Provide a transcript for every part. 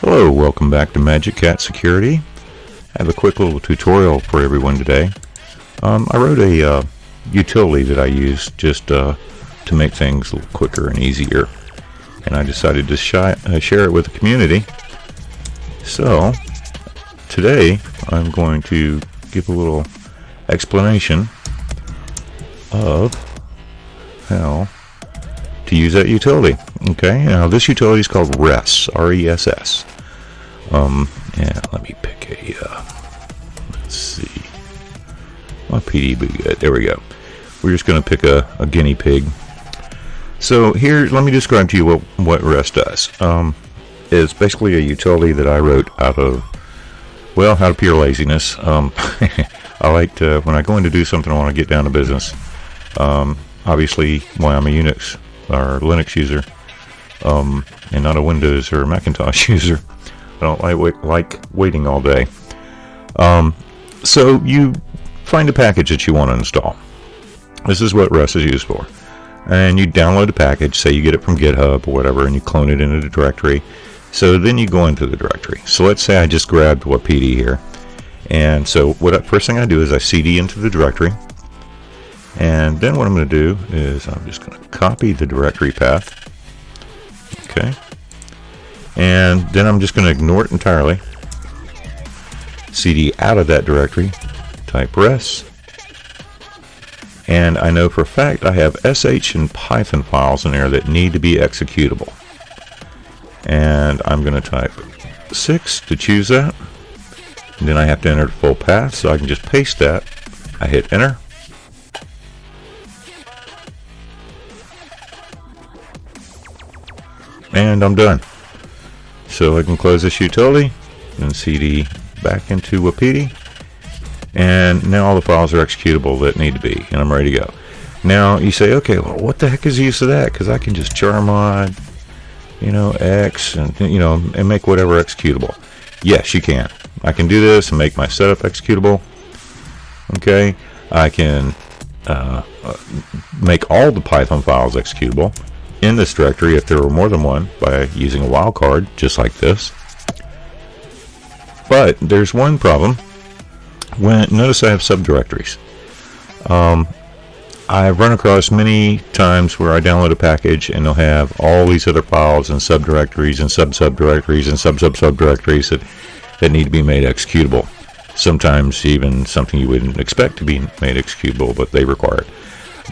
Hello, welcome back to Majik Security. I have a quick little tutorial for everyone today. I wrote a utility that I use just to make things a little quicker and easier, and I decided to share it with the community. So today I'm going to give a little explanation of how to use that utility. Okay, now this utility is called RESS, R-E-S-S. Yeah, let me pick a, let's see, my PD be good. There we go. We're just going to pick a guinea pig. So here, let me describe to you what RESS does. It's basically a utility that I wrote out of pure laziness. I like to, when I go in to do something, I want to get down to business. Obviously, I'm a Unix or Linux user, and not a Windows or Macintosh user. I don't like waiting all day. So you find a package that you want to install. This is what RESS is used for. And you download a package, say you get it from GitHub or whatever, and you clone it into the directory. So then you go into the directory. So let's say I just grabbed PD here. And so first thing I do is I CD into the directory. And then what I'm going to do is I'm just going to copy the directory path. Okay. And then I'm just going to ignore it entirely. CD out of that directory. Type RESS. And I know for a fact I have SH and Python files in there that need to be executable. And I'm going to type 6 to choose that. And then I have to enter the full path, so I can just paste that. I hit enter. And I'm done. So I can close this utility and CD back into Wapiti. And now all the files are executable that need to be, and I'm ready to go. Now you say, okay, well, what the heck is the use of that? Because I can just charmod, X, and make whatever executable. Yes, you can. I can do this and make my setup executable. Okay, I can make all the Python files executable in this directory if there were more than one by using a wildcard, just like this. But there's one problem. Notice I have subdirectories. I've run across many times where I download a package and they'll have all these other files and subdirectories and subdirectories and subdirectories that need to be made executable. Sometimes even something you wouldn't expect to be made executable, but they require it.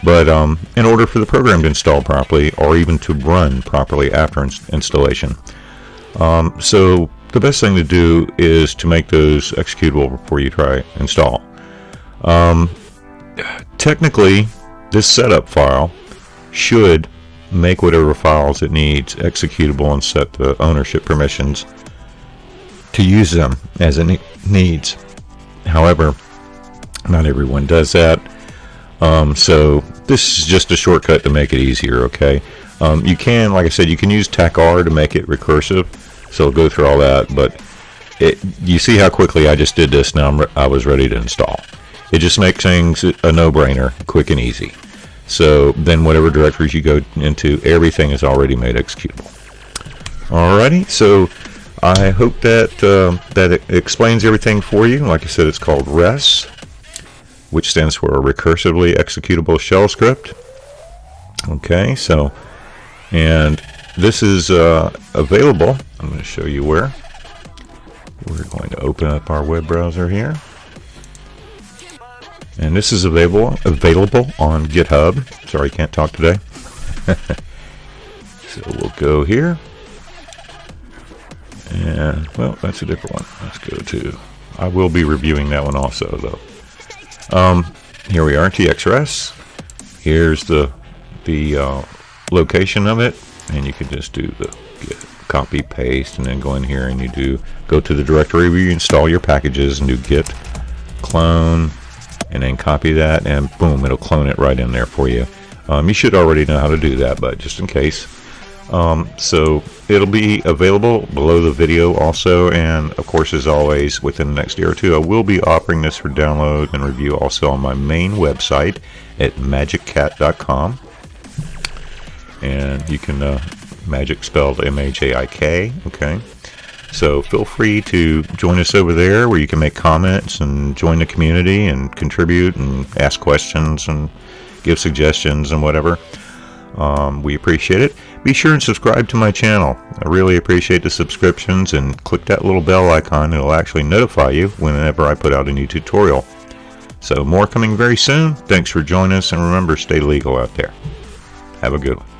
But in order for the program to install properly, or even to run properly after installation, so the best thing to do is to make those executable before you try install. Technically, this setup file should make whatever files it needs executable and set the ownership permissions to use them as it needs. However, not everyone does that. So this is just a shortcut to make it easier, okay? You can, like I said, you can use TAC-R to make it recursive. So I'll go through all that, but you see how quickly I just did this. Now I was ready to install. It just makes things a no-brainer, quick and easy. So then whatever directories you go into, everything is already made executable. Alrighty, so I hope that it explains everything for you. Like I said, it's called RESS, which stands for a Recursively Executable Shell Script. Okay, so, and this is available. I'm going to show you where. We're going to open up our web browser here. And this is available on GitHub. Sorry, can't talk today. So we'll go here. And, well, that's a different one. Let's go to, I will be reviewing that one also, though. Here we are, TXRS. Here's the location of it. And you can just do the copy, paste, and then go in here and you go to the directory where you install your packages and do git clone, and then copy that, and boom, it'll clone it right in there for you. You should already know how to do that, but just in case. So it'll be available below the video also, and of course, as always, within the next year or two, I will be offering this for download and review also on my main website at majikcat.com. And you can Majik spelled M-A-J-I-K. Okay, So feel free to join us over there where you can make comments and join the community and contribute and ask questions and give suggestions and whatever. We appreciate it. Be sure and subscribe to my channel. I really appreciate the subscriptions, and click that little bell icon. It'll actually notify you whenever I put out a new tutorial. So more coming very soon. Thanks for joining us, and remember, stay legal out there. Have a good one.